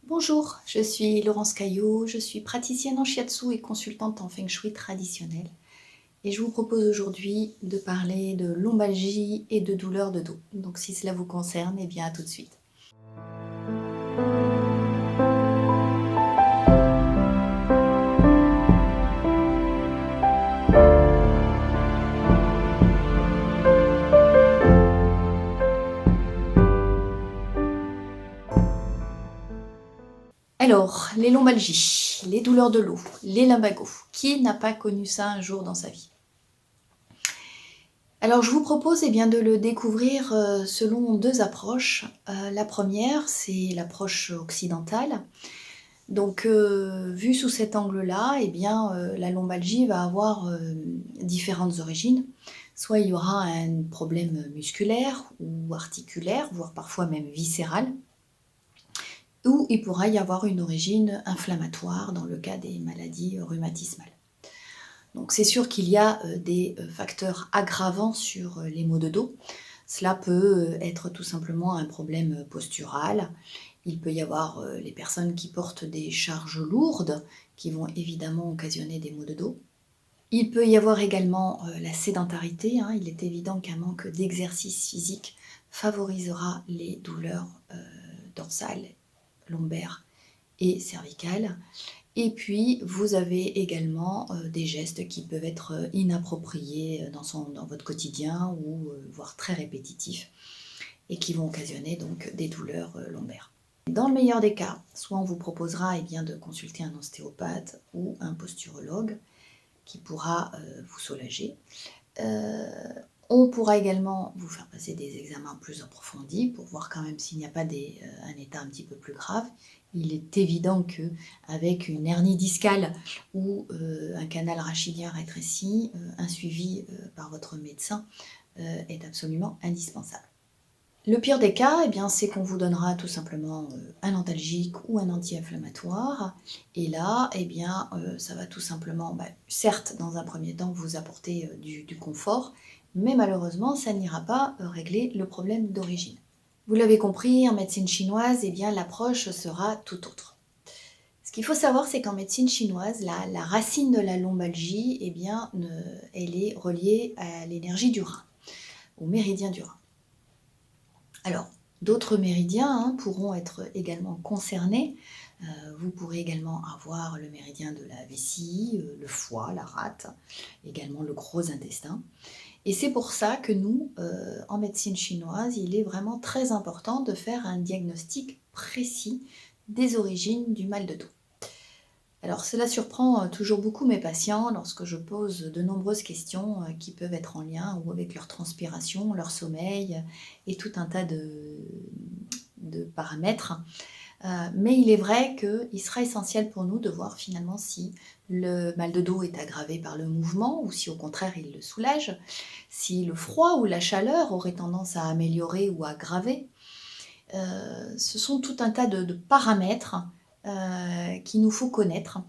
Bonjour, je suis Laurence Caillot, je suis praticienne en shiatsu et consultante en feng shui traditionnel. Et je vous propose aujourd'hui de parler de lombalgie et de douleurs de dos. Donc si cela vous concerne, eh bien à tout de suite. Alors, les lombalgies, les douleurs de dos, les lumbagos, qui n'a pas connu ça un jour dans sa vie? Alors je vous propose de le découvrir selon deux approches. La première, c'est l'approche occidentale. Donc, vu sous cet angle-là, la lombalgie va avoir différentes origines. Soit il y aura un problème musculaire ou articulaire, voire parfois même viscéral, ou il pourra y avoir une origine inflammatoire dans le cas des maladies rhumatismales. Donc c'est sûr qu'il y a des facteurs aggravants sur les maux de dos. Cela peut être tout simplement un problème postural. Il peut y avoir les personnes qui portent des charges lourdes qui vont évidemment occasionner des maux de dos. Il peut y avoir également la sédentarité. Il est évident qu'un manque d'exercice physique favorisera les douleurs dorsales, lombaires et cervicales. Et puis, vous avez également des gestes qui peuvent être inappropriés dans votre quotidien ou voire très répétitifs et qui vont occasionner donc des douleurs lombaires. Dans le meilleur des cas, soit on vous proposera de consulter un ostéopathe ou un posturologue qui pourra vous soulager. On pourra également vous faire passer des examens plus approfondis pour voir quand même s'il n'y a pas un état un petit peu plus grave. Il est évident qu'avec une hernie discale ou un canal rachidien rétréci, un suivi par votre médecin est absolument indispensable. Le pire des cas, c'est qu'on vous donnera tout simplement un antalgique ou un anti-inflammatoire. Et là, ça va tout simplement, certes, dans un premier temps, vous apporter du confort, mais malheureusement, ça n'ira pas régler le problème d'origine. Vous l'avez compris, en médecine chinoise, l'approche sera tout autre. Ce qu'il faut savoir, c'est qu'en médecine chinoise, la racine de la lombalgie, elle est reliée à l'énergie du rein, au méridien du rein. Alors, d'autres méridiens pourront être également concernés. Vous pourrez également avoir le méridien de la vessie, le foie, la rate, également le gros intestin. Et c'est pour ça que nous, en médecine chinoise, il est vraiment très important de faire un diagnostic précis des origines du mal de dos. Alors cela surprend toujours beaucoup mes patients lorsque je pose de nombreuses questions qui peuvent être en lien ou avec leur transpiration, leur sommeil et tout un tas de paramètres. Mais il est vrai qu'il sera essentiel pour nous de voir finalement si le mal de dos est aggravé par le mouvement ou si au contraire il le soulage, si le froid ou la chaleur aurait tendance à améliorer ou à aggraver. Ce sont tout un tas de paramètres qu'il nous faut connaître,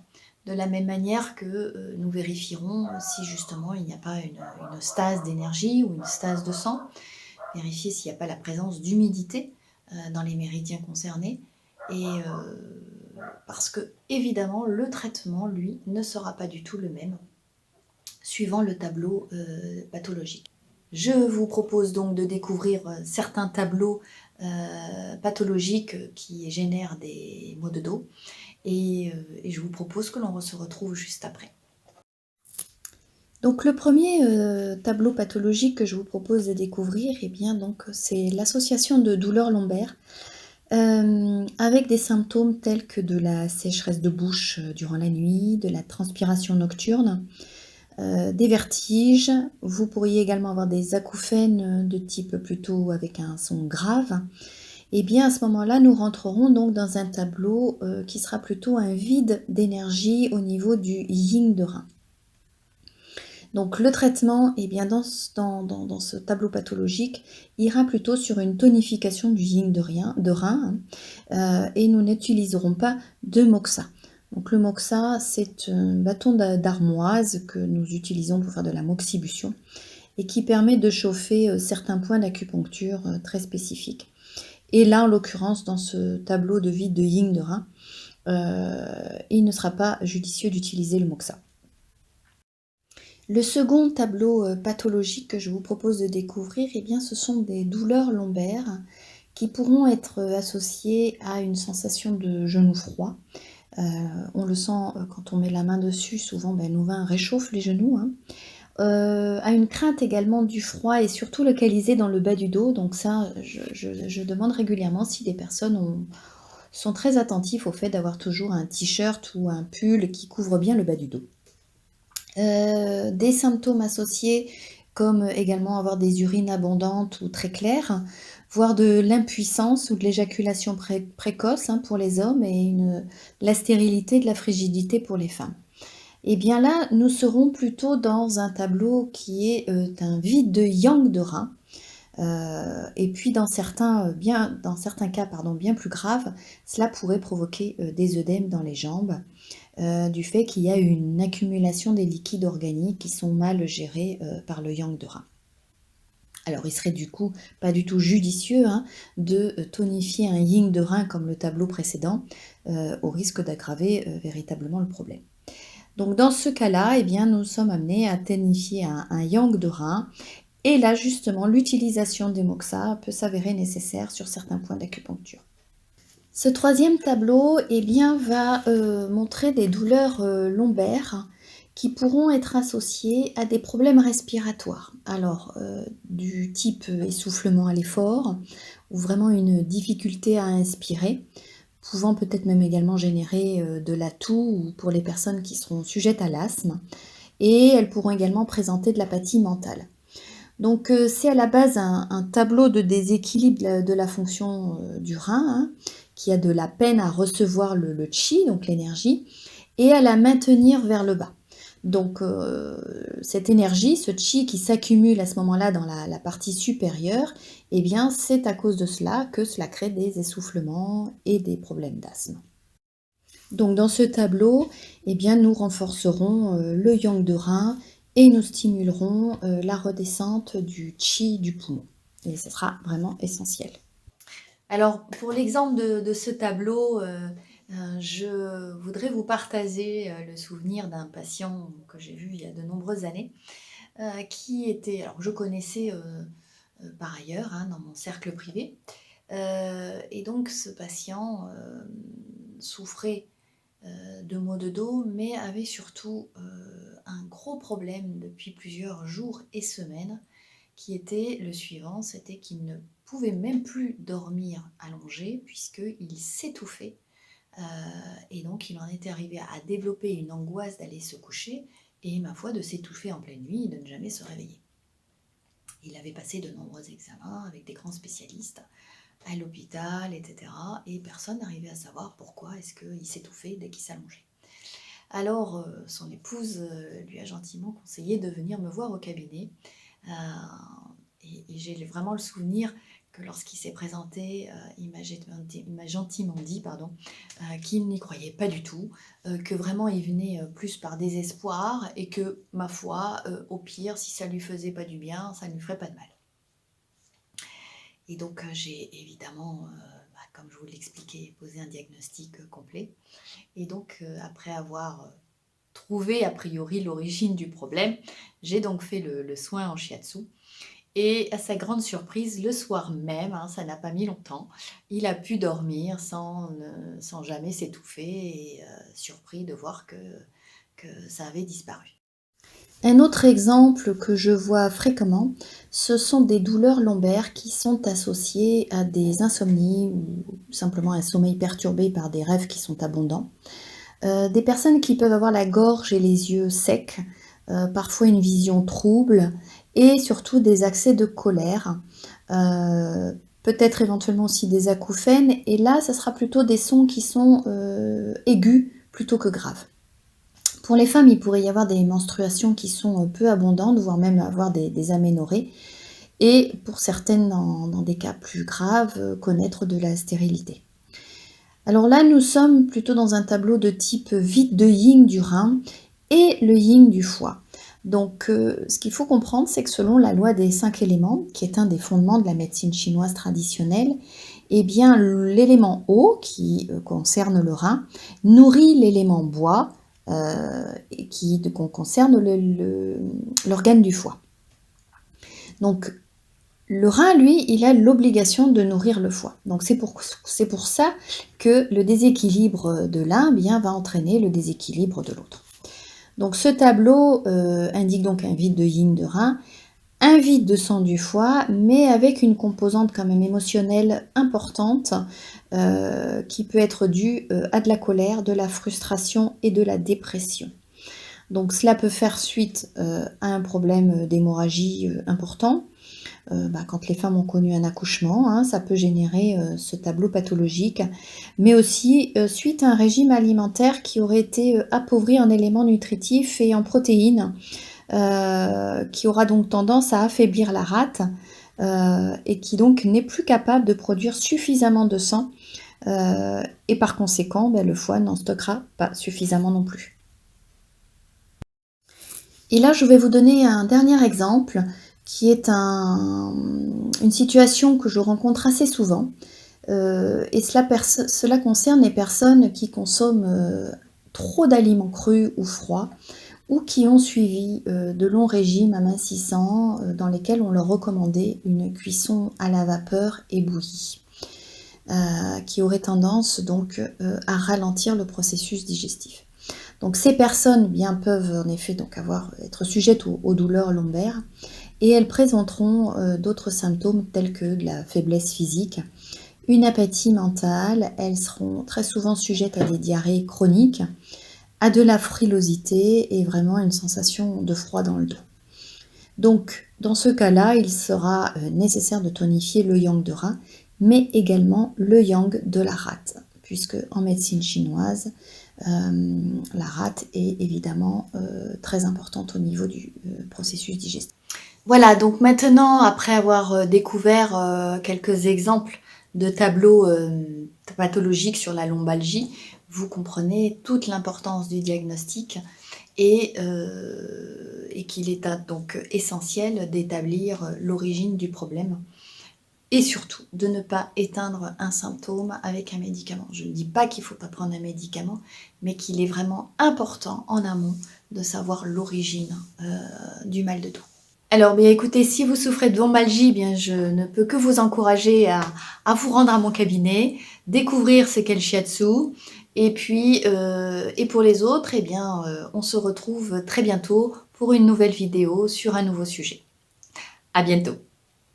de la même manière que nous vérifierons si justement il n'y a pas une stase d'énergie ou une stase de sang, vérifier s'il n'y a pas la présence d'humidité dans les méridiens concernés, et parce que évidemment le traitement, lui, ne sera pas du tout le même suivant le tableau pathologique. Je vous propose donc de découvrir certains tableaux pathologiques qui génèrent des maux de dos et je vous propose que l'on se retrouve juste après. Donc le premier tableau pathologique que je vous propose de découvrir, c'est l'association de douleurs lombaires avec des symptômes tels que de la sécheresse de bouche durant la nuit, de la transpiration nocturne, des vertiges. Vous pourriez également avoir des acouphènes de type plutôt avec un son grave. À ce moment-là, nous rentrerons donc dans un tableau qui sera plutôt un vide d'énergie au niveau du yin de rein. Donc le traitement, dans ce tableau pathologique, ira plutôt sur une tonification du yin de rein et nous n'utiliserons pas de moxa. Donc le moxa, c'est un bâton d'armoise que nous utilisons pour faire de la moxibution et qui permet de chauffer certains points d'acupuncture très spécifiques. Et là, en l'occurrence, dans ce tableau de vide de yin de rein, il ne sera pas judicieux d'utiliser le moxa. Le second tableau pathologique que je vous propose de découvrir, eh bien, ce sont des douleurs lombaires qui pourront être associées à une sensation de genou froid. On le sent quand on met la main dessus, souvent nos vins réchauffent les genoux, hein. À une crainte également du froid et surtout localisée dans le bas du dos. Donc ça, je demande régulièrement si des personnes sont très attentifs au fait d'avoir toujours un t-shirt ou un pull qui couvre bien le bas du dos. Des symptômes associés comme également avoir des urines abondantes ou très claires, voire de l'impuissance ou de l'éjaculation précoce pour les hommes et la stérilité, de la frigidité pour les femmes. Et bien là, nous serons plutôt dans un tableau qui est un vide de yang de rein. Et puis dans certains cas bien plus graves, cela pourrait provoquer des œdèmes dans les jambes, du fait qu'il y a une accumulation des liquides organiques qui sont mal gérés par le yang de rein. Alors il serait du coup pas du tout judicieux de tonifier un yin de rein comme le tableau précédent, au risque d'aggraver véritablement le problème. Donc dans ce cas-là, eh bien, nous sommes amenés à tonifier un yang de rein. Et là, justement, l'utilisation des moxa peut s'avérer nécessaire sur certains points d'acupuncture. Ce troisième tableau eh bien, va montrer des douleurs lombaires qui pourront être associées à des problèmes respiratoires. Alors, du type essoufflement à l'effort, ou vraiment une difficulté à inspirer, pouvant peut-être même également générer de la toux ou pour les personnes qui seront sujettes à l'asthme. Et elles pourront également présenter de l'apathie mentale. Donc c'est à la base un tableau de déséquilibre de la fonction du rein, qui a de la peine à recevoir le chi, donc l'énergie, et à la maintenir vers le bas. Donc cette énergie, ce chi qui s'accumule à ce moment-là dans la partie supérieure, eh bien c'est à cause de cela que cela crée des essoufflements et des problèmes d'asthme. Donc dans ce tableau, eh bien, nous renforcerons le yang de rein et nous stimulerons la redescente du chi du poumon. Et ce sera vraiment essentiel. Alors pour l'exemple de ce tableau, je voudrais vous partager le souvenir d'un patient que j'ai vu il y a de nombreuses années, qui était, alors je connaissais par ailleurs dans mon cercle privé, et donc ce patient souffrait de maux de dos, mais avait surtout un gros problème depuis plusieurs jours et semaines, qui était le suivant, c'était qu'il ne pouvait même plus dormir allongé, puisqu'il s'étouffait, et donc il en était arrivé à développer une angoisse d'aller se coucher, et ma foi de s'étouffer en pleine nuit et de ne jamais se réveiller. Il avait passé de nombreux examens avec des grands spécialistes, à l'hôpital, etc. Et personne n'arrivait à savoir pourquoi est-ce qu'il s'étouffait dès qu'il s'allongeait. Alors, son épouse lui a gentiment conseillé de venir me voir au cabinet. Et j'ai vraiment le souvenir que lorsqu'il s'est présenté, il m'a gentiment dit qu'il n'y croyait pas du tout, que vraiment il venait plus par désespoir et que, ma foi, au pire, si ça lui faisait pas du bien, ça ne lui ferait pas de mal. Et donc j'ai évidemment, comme je vous l'expliquais, posé un diagnostic complet. Et donc après avoir trouvé a priori l'origine du problème, j'ai donc fait le soin en shiatsu. Et à sa grande surprise, le soir même, ça n'a pas mis longtemps, il a pu dormir sans jamais s'étouffer et surpris de voir que ça avait disparu. Un autre exemple que je vois fréquemment, ce sont des douleurs lombaires qui sont associées à des insomnies ou simplement un sommeil perturbé par des rêves qui sont abondants. Des personnes qui peuvent avoir la gorge et les yeux secs, parfois une vision trouble et surtout des accès de colère, peut-être éventuellement aussi des acouphènes, et là, ça sera plutôt des sons qui sont aigus plutôt que graves. Pour les femmes, il pourrait y avoir des menstruations qui sont peu abondantes, voire même avoir des aménorrhées. Et pour certaines, dans des cas plus graves, connaître de la stérilité. Alors là, nous sommes plutôt dans un tableau de type vide de yin du rein et le yin du foie. Donc ce qu'il faut comprendre, c'est que selon la loi des 5 éléments, qui est un des fondements de la médecine chinoise traditionnelle, eh bien l'élément eau qui concerne le rein nourrit l'élément bois et qui concerne l'organe du foie. Donc le rein, lui, il a l'obligation de nourrir le foie. Donc c'est pour ça que le déséquilibre de l'un va entraîner le déséquilibre de l'autre. Donc ce tableau indique donc un vide de yin de rein, un vide de sang du foie, mais avec une composante quand même émotionnelle importante qui peut être due à de la colère, de la frustration et de la dépression. Donc cela peut faire suite à un problème d'hémorragie important. Quand les femmes ont connu un accouchement, hein, ça peut générer ce tableau pathologique, mais aussi suite à un régime alimentaire qui aurait été appauvri en éléments nutritifs et en protéines, qui aura donc tendance à affaiblir la rate et qui donc n'est plus capable de produire suffisamment de sang et par conséquent, le foie n'en stockera pas suffisamment non plus. Et là, je vais vous donner un dernier exemple qui est une situation que je rencontre assez souvent. Et cela concerne les personnes qui consomment trop d'aliments crus ou froids ou qui ont suivi de longs régimes amincissants dans lesquels on leur recommandait une cuisson à la vapeur et bouillie, qui aurait tendance donc à ralentir le processus digestif. Donc ces personnes peuvent en effet donc être sujettes aux douleurs lombaires et elles présenteront d'autres symptômes tels que de la faiblesse physique, une apathie mentale, elles seront très souvent sujettes à des diarrhées chroniques, à de la frilosité et vraiment une sensation de froid dans le dos. Donc dans ce cas-là, il sera nécessaire de tonifier le yang de rein, mais également le yang de la rate, puisque en médecine chinoise, la rate est évidemment très importante au niveau du processus digestif. Voilà, donc maintenant, après avoir découvert quelques exemples de tableaux pathologiques sur la lombalgie, vous comprenez toute l'importance du diagnostic et qu'il est donc essentiel d'établir l'origine du problème. Et surtout, de ne pas éteindre un symptôme avec un médicament. Je ne dis pas qu'il ne faut pas prendre un médicament, mais qu'il est vraiment important en amont de savoir l'origine du mal de dos. Alors, écoutez, si vous souffrez de lombalgie, je ne peux que vous encourager à vous rendre à mon cabinet, découvrir ce qu'est le shiatsu, et puis, et pour les autres, on se retrouve très bientôt pour une nouvelle vidéo sur un nouveau sujet. À bientôt.